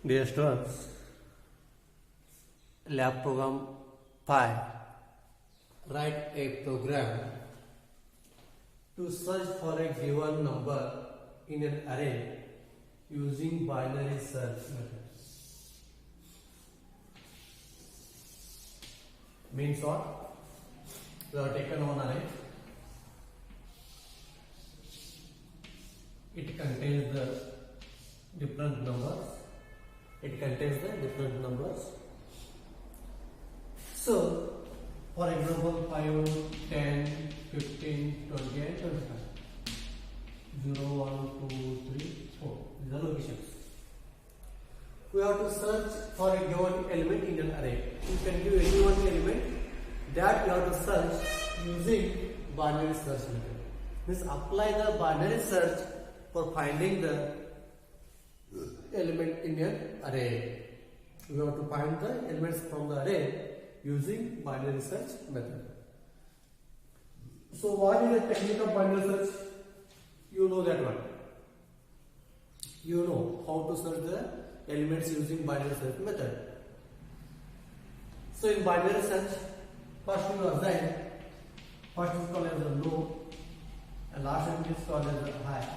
Dear students, lab program 5. Write a program to search for a given number in an array using binary search method. Means what? We have taken one array. It contains the different numbers. So, for example, 5, 10, 15, 20 and 25. 0, 1, 2, 3, 4. These are locations. We have to search for a given element in an array. You can give any one element that you have to search using binary search method. Means apply the binary search for finding the element in an array. We have to find the elements from the array using binary search method. So what is the technique of binary search? You know that one. You know how to search the elements using binary search method. So in binary search, first you assign, first is called as a low and last one is called as a high.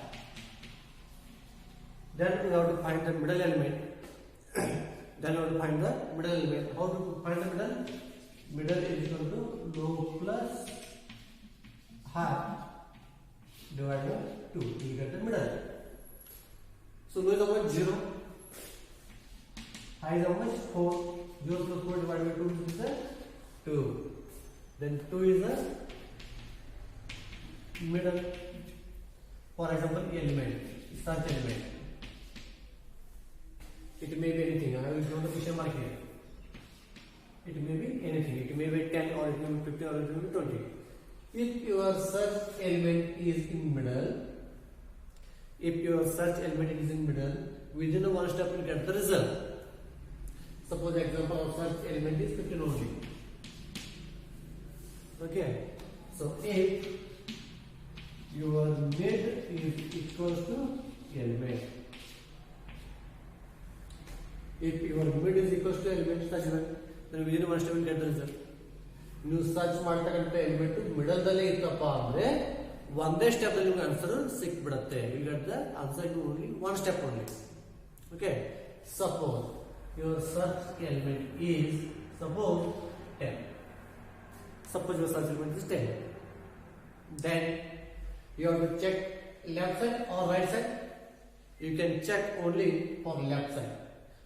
Then we have to find the middle element. Then we have to find the middle element. How to find the middle? Middle is equal to low plus high divided by 2. You get the middle. So low is how much? 0. High is how much? 4. 0 plus 4 divided by 2 is the 2. Then 2 is the middle. For example, element, search element. It may be anything. I will draw the question mark here. It may be anything. It may be 10 or it may be 15 or it may be 20. If your search element is in middle, within one step you get the result. Suppose the example of search element is 15 only. Okay. So if your mid is equal to element. If your mid is equal to element such that then within one step you get the result. ನೀವು search ಮಾಡ್ತಕ್ಕಂಥ element ಮಿಡಲ್ ದಲ್ಲೇ ಇತ್ತಪ್ಪ ಅಂದ್ರೆ ಒಂದೇ step ಅಲ್ಲಿ ನಿಮಗೆ answer ಸಿಕ್ಬಿಡುತ್ತೆ. You get the answer in only one step only. Okay, suppose your search element is suppose 10. Suppose your search element is 10. Then you have to check left side or right side. You can check only for left side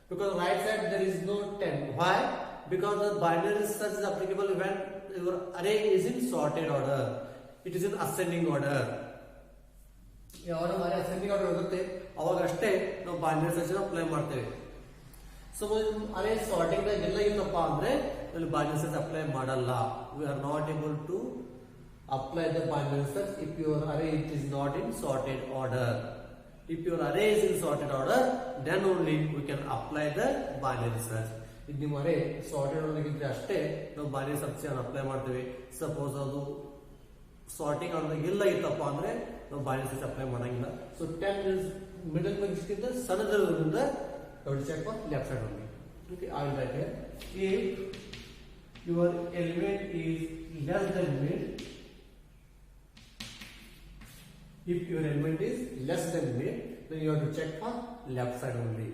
because right side there is no 10. Why? Because the binary search is applicable when your array is in sorted order. It is in ascending order. ಯಾವಾಗ ಅರೇ ascending order ಇರುತ್ತೆ ಅವಾಗ ಅಷ್ಟೇ ನಾವು binary search apply ಮಾಡ್ತೇವೆ. Suppose ಅರೇ sorting ದಾಗ ಎಲ್ಲ ಇತ್ತಪ್ಪ ಅಂದ್ರೆ ಇಲ್ಲಿ binary search ಅಪ್ಲೈ ಮಾಡಲ್ಲ. We are not able to apply the binary search if your array is not in sorted order. If your array is in sorted order, then only we can apply the binary search. ಇದು ನಿಮ್ಮ ಅರೇ sorted order ಇದ್ರೆ ಅಷ್ಟೇ ನಾವು binary search ಅನ್ನು apply ಮಾಡ್ತೇವೆ. Suppose ಅದು sorting order ಇಲ್ಲ ಇತ್ತಪ್ಪ ಅಂದ್ರೆ ನಾವು binary search ಅಪ್ಲೈ ಮಾಡಂಗಿಲ್ಲ. ಸೊ 10 is middle ಗಿಂತ ಸಣ್ಣದಿರೋದ್ರಿಂದ ನಾವು check for left side only. Okay, I will write here. If your element is less than mid, if your element is less than mid, then you have to check for left side only.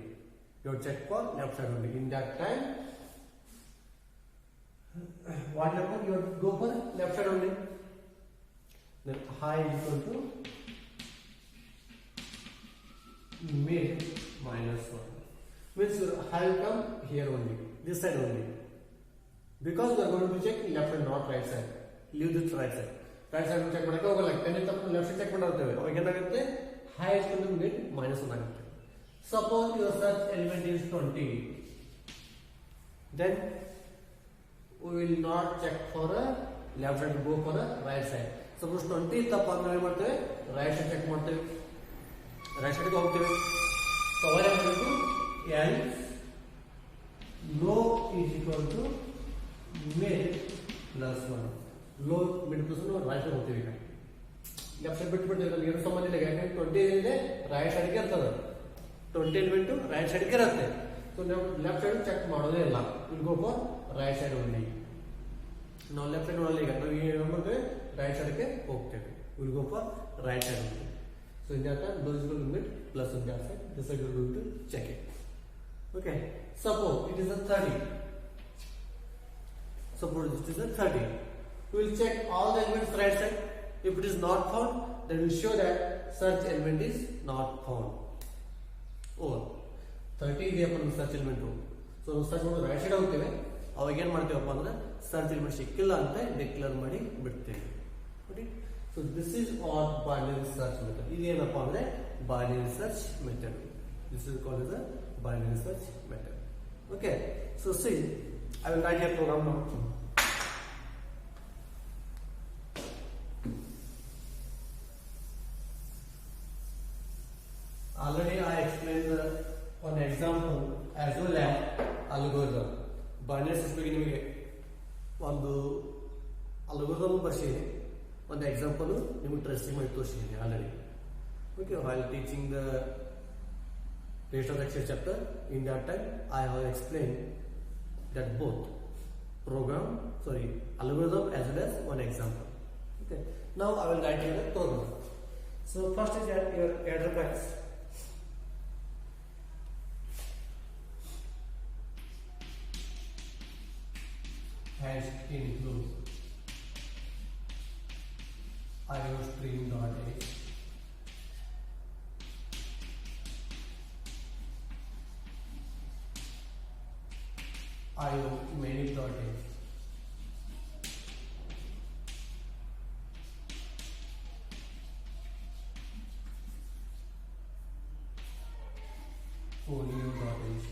You have to check for left side only. In that time, what happens? You have to go for left side only. Then high is equal to mid minus 1. Means your high will come here only, this side only. Because we are going to check left and not right side. Leave this right side. Right side check ಮಾಡಕ್ಕೆ ಹೋಗಲ್ಲ. 10 ತಪ್ಪು left side check ಮಾಡ್ತೇವೆ. ಅವಾಗ ಏನಾಗುತ್ತೆ? High is equal to mid minus 1 ಆಗುತ್ತೆ. Suppose your search element is 20. Then we will not check for a left side, go for a right side. Suppose 20 ತಪ್ಪ ಅಂದ್ರೆ ಏನು ಮಾಡ್ತೇವೆ? ರೈಟ್ ಸೈಡ್ ಚೆಕ್ ಮಾಡ್ತೇವೆ. Right side ಗೆ ಹೋಗ್ತೇವೆ. So what I am going to else low is equal to mid plus 1. Low mid plus 1 right side ಹೋಗ್ತೇವೆ. ಈಗ left side ಬಿಟ್ಬಿಡ್ತೇವೆ. ಎರಡು ಸಂಬಂಧ ಇಲ್ಲ. ಯಾಕಂದ್ರೆ 20 ಏನಿದೆ ರೈಟ್ ಸೈಡ್ಗೆ ಇರ್ತದೆ. 20 ಎಲಿಮೆಂಟ್ ರೈಟ್ ಸೈಡ್ಗೆ ಇರುತ್ತೆ. ಸೊ ನಾವು ಲೆಫ್ಟ್ ಸೈಡ್ ಚೆಕ್ ಮಾಡೋದೇ ಇಲ್ಲ, will go for right side only. ನಾವು ಲೆಫ್ಟ್ ಸೈಡ್ ಮಾಡಲ್ಲ, ಈಗ ನಾವು ಏನು ಮಾಡ್ತೇವೆ ರೈಟ್ ಸೈಡ್ಗೆ ಹೋಗ್ತೇವೆ, will go for right side only. So in that time those will limit plus on that side, this side we are going to check it. Okay, suppose it is a 30. Suppose this is a 30. We will check all the elements right side. If it is not found, then we will show that such element is not found. Over 30 ಇದೆ ಅಪ್ಪ search element. So ನಾವು search ಮಾಡೋದು right side ಹೋಗ್ತೇವೆ, ಅವಾಗ ಏನು ಮಾಡ್ತೀವಪ್ಪ ಅಂದ್ರೆ search element ಸಿಕ್ಕಿಲ್ಲ ಅಂತ ಡಿಕ್ಲೇರ್ ಮಾಡಿ ಬಿಡ್ತೇವೆ. Okay, so this is all binary search method. ಇದೇನಪ್ಪ ಅಂದ್ರೆ binary search method. This is called as a binary search method. Okay, so see, I will write a program now. Already I explained one example as well as algorithm. Binary search ಬಗ್ಗೆ ನಿಮಗೆ ಒಂದು algorithm ಬರ್ಸಿದ್ದೀನಿ, ಒಂದು example ನಿಮಗೆ tracing ಮಾಡಿ ತೋರಿಸಿದ್ದೀನಿ already. Okay, while teaching the rest of the Excel chapter, in that time I have explained that both algorithm as well as one example. Okay, now I will write you the program. So first is that your enterprise. Has include iostream.h, iomany.h, folio.h,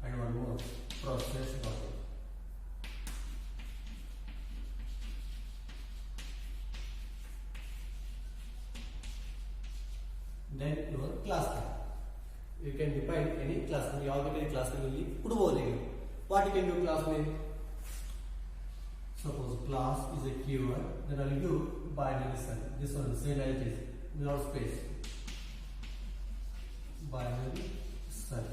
and one more, process.h. Then your class name. You can define any class name. You already class name will be. What you can do class name? Suppose class is a keyword, then I will do binary search. This one same as this, without space. Binary search.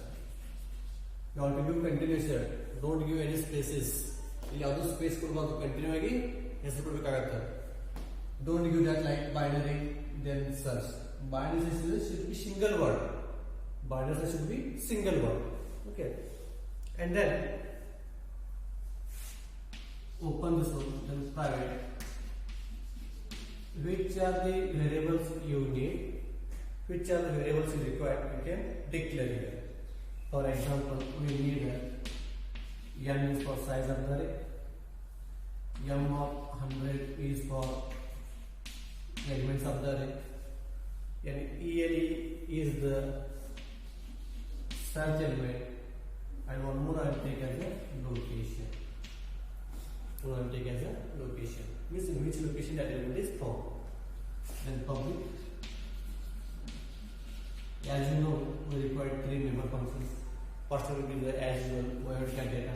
You have to do continuous here. Don't give any spaces. ಇಲ್ಲಿ ಯಾವುದು space ಕೊಡಬಾರ್ದು, continue ಆಗಿ ಹೆಸರು ಕೊಡಬೇಕಾಗುತ್ತೆ. Don't give that like binary then search. Binary search should be single word. Binary search should be single word. Okay, and then open this one, then private. Which are the variables you need? Which are the variables you require? You can declare here. For example, we need n is for size of the array, m of 100 is for elements of the array, and ele is the search element, and one more I will take as a location. One I will take as a location. Means in which location that element is found. Then public. As you know, we require 3 member functions. First one will be the as usual word get data.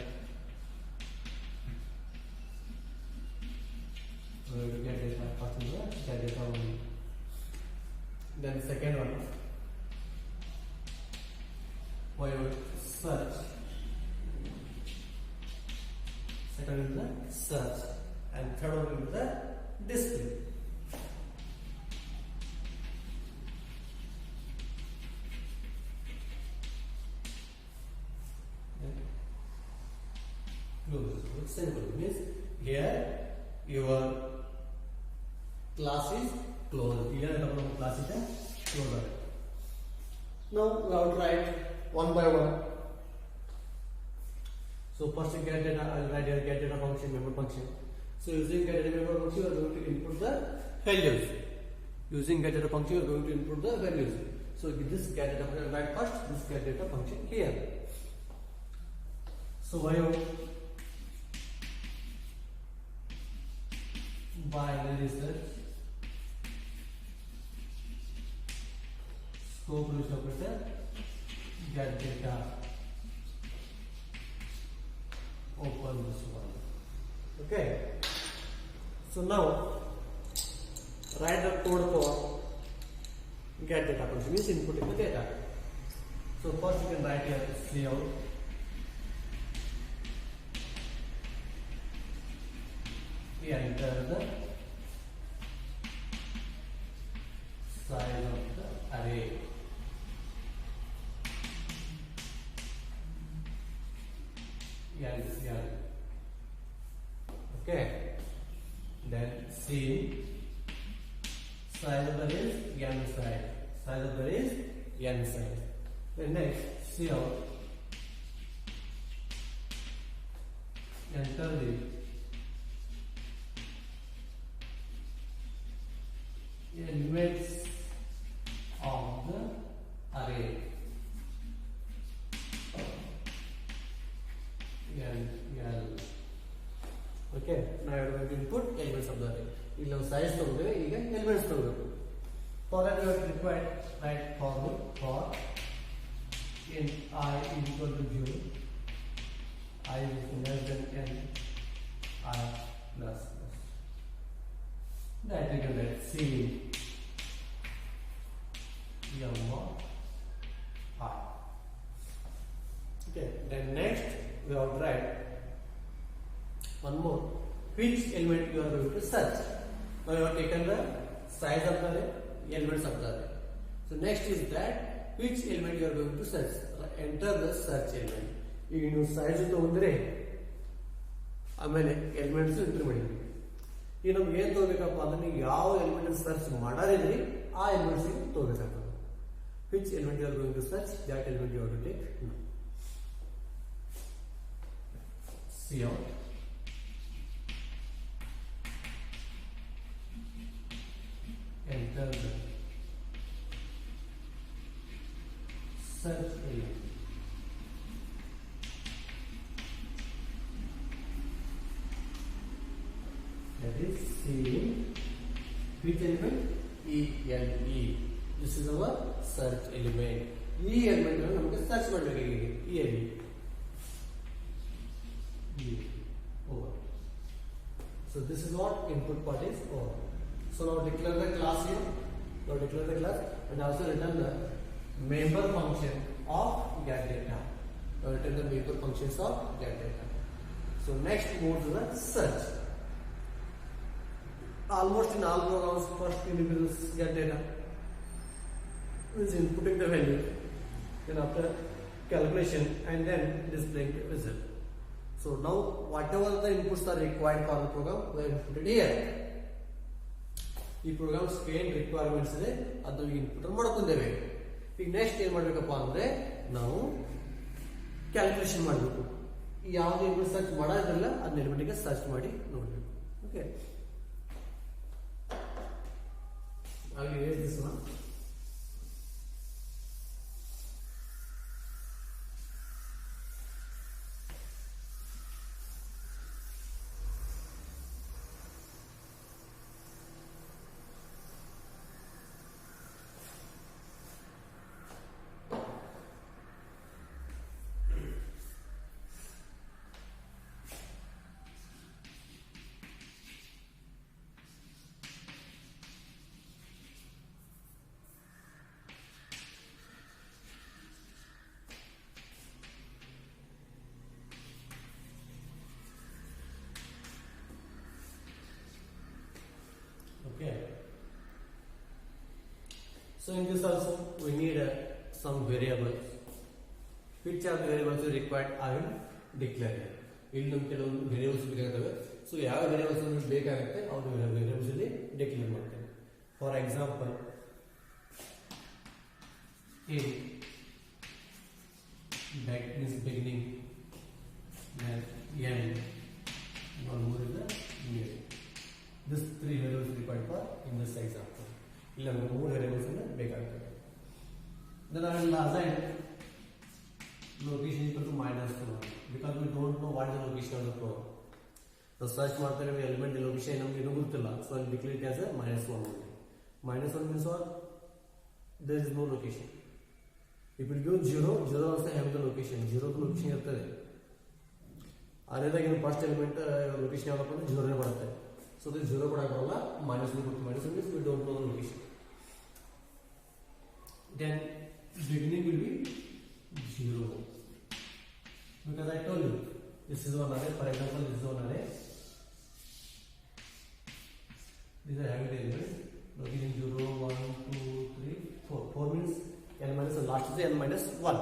Word get data. First one is get data only. Then second one, word search. Second is the search, and third one is the display. It's simple. Means here your class is closed. Here the class is closed. Now we have to write one by one. So first get data, I will write here get data function, member function. So using get data member function, you are going to input the values. Using get data function, you are going to input the values. So this get data function, write first this get data function here. So why binary search, scope list operator, get data, open this one. Okay, so now write the code for get data function, means inputting the data. So first you can write here layout. We enter the size of the array. Okay. Then C size of the array is n size. Size of the array is n size. Then next C out. Enter the elements of the array. Okay, now you are going to input elements of the array. ಇಲ್ಲಿ ನಾವು size ತಗೊಂಡಿವೆ, ಈಗ elements ತಗೋಬೇಕು. For that you are required write for in I equal to 0, I is less than n, I plus. That we can write C M of I. Okay, then next we have to write one more. Which element you are going to search? Now you have taken the size of the array, elements of the array. So next is that which element you are going to search. Enter the search element. ಈಗ ನೀವು size ತಗೊಂಡ್ರೆ ಆಮೇಲೆ elements entry ಮಾಡಿದ್ರಿ. ಈಗ ನಮ್ಗೆ ಏನ್ ತಗೋಬೇಕಪ್ಪ ಅಂದ್ರೆ ಯಾವ ಎಲಿಮೆಂಟ್ ಸರ್ಚ್ ಮಾಡಿದ್ರಿ ಆ ಎಲಿಮೆಂಟ್ಸ್ ತಗೋಬೇಕಾಗ್ತದೆ. Which element you are going to search, that element you are to take. Cout enter the search element. That is C. Which element? E. This is our search element. E element ನಮಗೆ search ಮಾಡಬೇಕಾಗಿದೆ. Over. So this is what input part is over. So now declare the class here. Now declare the class and also return the member function of getData. Now return the member functions of getData. So next move to the search. Almost in all programs, first you need to get data. Means inputting the value, then after calculation, and then displaying the result. So now whatever the inputs are required for the program, we have inputted here. ಈ programmes ಏನು requirements ಇದೆ ಅದು input ಮಾಡ್ಕೊಂಡೇವೆ. ಈಗ next ಏನ್ ಮಾಡ್ಬೇಕಪ್ಪ ಅಂದ್ರೆ ನಾವು calculation ಮಾಡಬೇಕು. ಯಾವ್ದು ಇನ್ಪುಟ್ ಸರ್ಚ್ ಮಾಡೋದಿಲ್ಲ ಅದನ್ನ ಎಲಿಮೆಂಟ್ಗೆ ಸರ್ಚ್ ಮಾಡಿ ನೋಡ್ಬೇಕು. Okay, I will erase this one. Okay. So in this also we need some variables. Which are the variables required? I will declare here. ಇಲ್ಲಿ ನಮಗೆ ಕೆಲವೊಂದು ವೇರಿಯೇಬಲ್ಸ್ ಬೇಕಾಗುತ್ತವೆ. ಸೊ ಯಾವ ವೇರಿಯೇಬಲ್ಸ್ ನಮಗೆ ಬೇಕಾಗುತ್ತೆ ಅವರು ವೇರಿಯೇಬಲ್ಸ್ ಇಲ್ಲಿ ಡಿಕ್ಲೇರ್ ಮಾಡ್ತೇವೆ. For example A that means beginning, then n, one more is the mid. This three variables required for in this example. ಇಲ್ಲಿ ನಮಗೆ ಮೂರು ವೇರಿಯೇಬಲ್ಸ್ ಬೇಕಾಗುತ್ತದೆ. Then I will assign location equal to -1 because we don't know what is the location of the program. So search ಮಾಡ್ತಾರೆ element location ನಮಗೆ ಇನ್ನೂ ಗೊತ್ತಿಲ್ಲ. So I will declare it as a -1 only. -1 means what? There is no location. If it gives 0 also have the location. 0 location ಇರ್ತದೆ. ಅದೇದಾಗ first element location ಯಾವಪ್ಪ ಅಂದ್ರೆ 0 ಬರುತ್ತೆ. So this 0 ಕೊಡಕ್ಕೆ ಬರಲ್ಲ. -1 means we don't know the location. Then beginning will be This is one array. For example, this is one array. These are having the elements. Location 0, 1, 2, 3, 4. 4 means n minus the last is the n minus 1.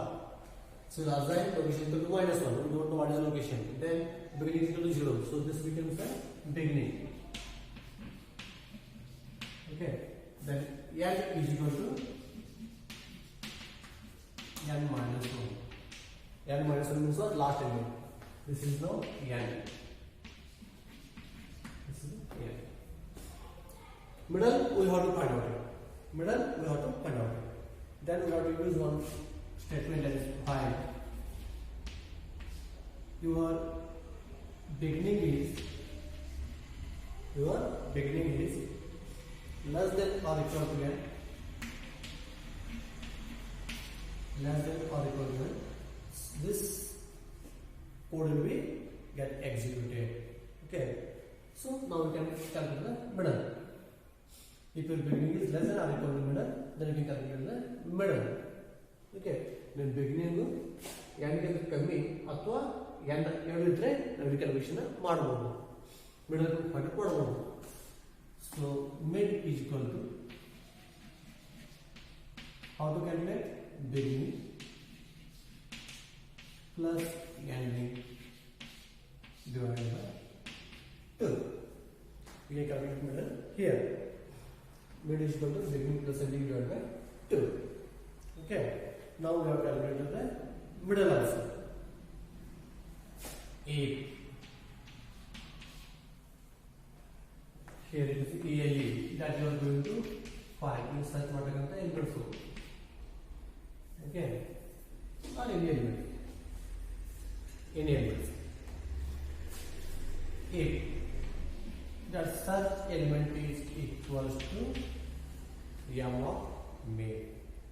So we assign location equal to minus 1. We don't know what is the location. Then beginning is equal to 0. So this becomes the beginning. Okay. Then n is equal to n minus 1. N minus 1 means what? Last element. This is now n. This is n. Middle we have to find out. Middle we have to find out. Then we have to use one statement that is find. Your beginning is less than or equal to n. Less than or equal to n. This code will be get executed. Okay. So now we can calculate the middle. If your beginning is less than or equal to middle, then you can calculate the middle. Okay. Then beginning n ಗೆ ಕಮ್ಮಿ ಅಥವಾ n ಎರಡು ಇದ್ರೆ ನಾವು calculation ಮಾಡಬಹುದು. Middle point ಕೊಡಬಹುದು. So mid is equal to how to calculate beginning plus ending divided by 2. We can calculate middle here. Mid is equal to beginning plus ending divided by 2. Okay. Now we have calculated the middle also. 8. Here it is ELE that you are going to find in such matter elements. Okay. Or any element. Any element. 8. That such element is equals to m of made.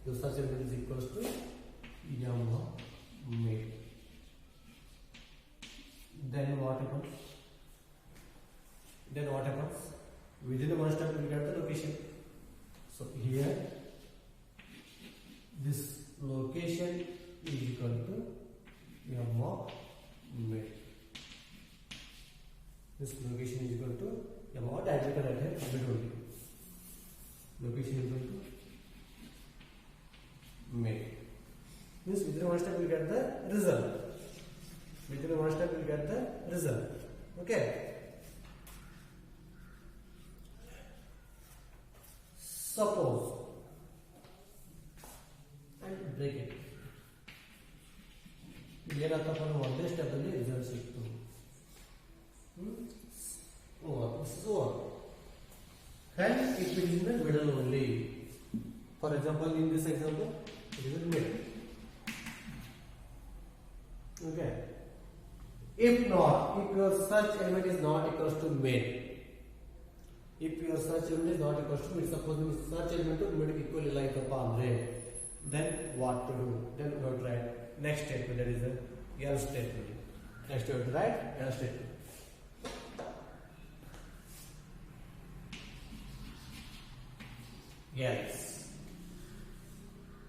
So such element is equals to m of made. Then what happens? Within one step we get the location. So here this location is equal to m of made. This location is equal to m of diagonal ahead mid only. Location is equal to made. Means within one step we get the result. Within one step we get the result. Okay. Suppose and break it. ಏನಂತಪ್ಪ ಒಂದೇ step ಅಲ್ಲಿ result ಸಿಕ್ತು. This is over. And it will be in the middle only. For example, in this example, it is in middle. Okay. If not, if your search element is not equals to mid, if your search element is not equals to mid, suppose your search element to mid equal like the palm, then what to do? Then we have to write next statement, that is the else statement. Next we have to write else statement. Else.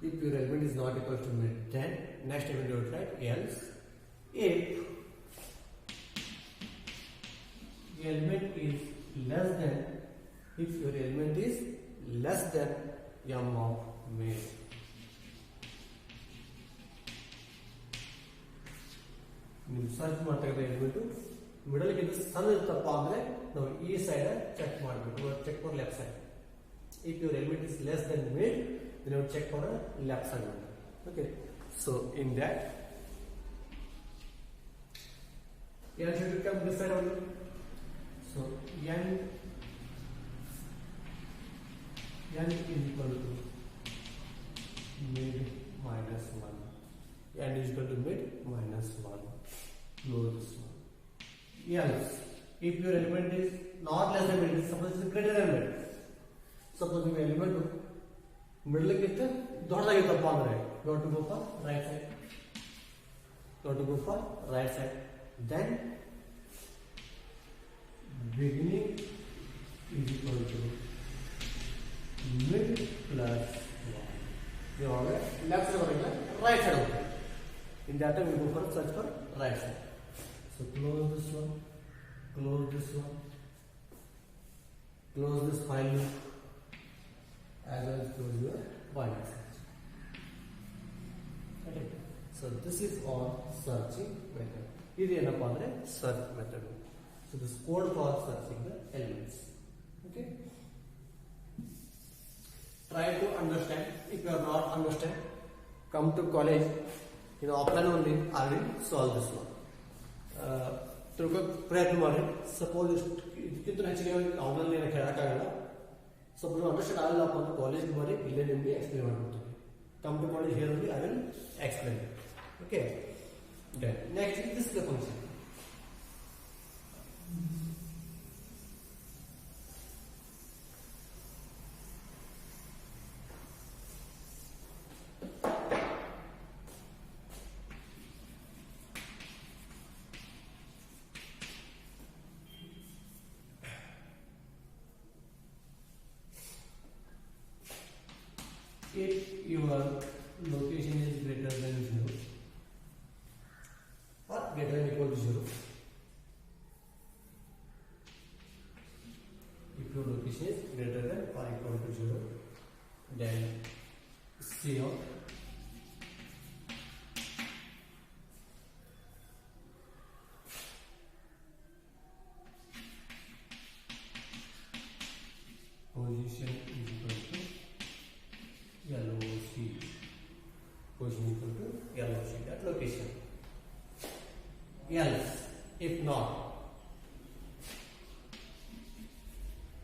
If your element is not equal to mid, then next statement you have to write else. If the element is less than, if your element is less than m of mid, ನೀವು search ಮಾಡ್ತಾ ಇರೋ element middle ಗಿಂತ ಸಣ್ಣ ಇತ್ತಪ್ಪ ಅಂದ್ರೆ ನಾವು ಈ side check ಮಾಡಬೇಕು. Check for left side. If your element is less than mid, then you check for left side. Okay. So in that, n should become this side only. So n is equal to mid minus 1. N is equal to mid minus 1. Close this one. Else, if your element is not less than mid, suppose it is greater than mid. Suppose your element middle ಗಿಂತ ದೊಡ್ಡದಾಗಿತ್ತಪ್ಪ ಅಂದ್ರೆ you have to go for right side. You have to go for right side. Then beginning is equal to mid plus 1. ಇವಾಗ left side ಬರಲ್ಲ, right side ಹೋಗ್ತದೆ. In that time we go for search for right side. So So close this one, close this one, close this file loop, as well as close your binary search. Okay. So this is all searching method. This is search method. So this code for searching the elements. Okay. Try to understand. If you are not understand, come to college. Offline only I will solve this one. ಪ್ರಯತ್ನ ಮಾಡಿ. Suppose ಇದಕ್ಕಿಂತ ಹೆಚ್ಚಿಗೆ online ಏನು ಕೇಳೋಕ್ಕಾಗಲ್ಲ. Suppose understand ಆಗಲ್ಲಪ್ಪ ಅಂತ college ಮಾಡಿ ಇಲ್ಲೇ ನಿಮಗೆ explain ಮಾಡ್ಕೊಡ್ತೀನಿ. Come to college here only I will explain. Okay. Then next this is the function. If your location is greater than 0 or greater than equal to 0, if your location is greater than or equal to 0, then CO position is equal to yellow sheet. Position equal to yellow sheet at location. Else, if not,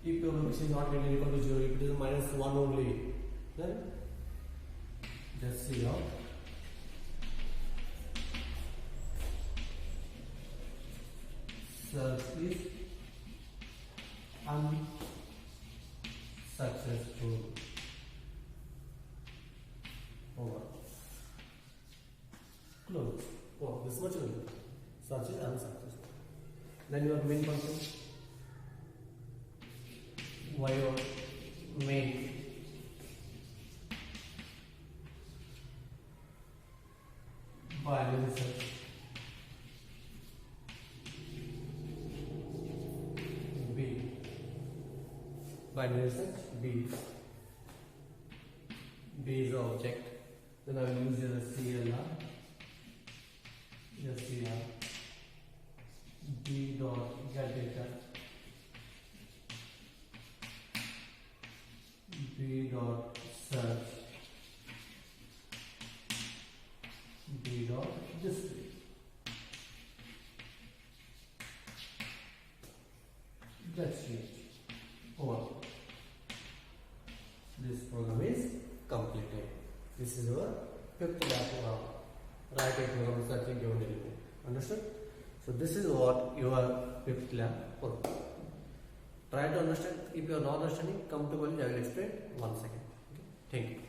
if your location is not greater than equal to 0, if it is -1 only, then just see out search is unsuccessful. Over. Close. Oh, this much only. Search is unsuccessful. Then your main function. Your main binary search. B. Binary search B. B is the object. Then I will use the CLR, B dot get data, B dot search, B dot display. That's it. Over. This program is completed. This is our 5th lab program. Right program searching given element. Understood? So this is what your 5th lab program. Try to understand. If you are not understanding, come to college. I will explain 1 second. Okay? Thank you.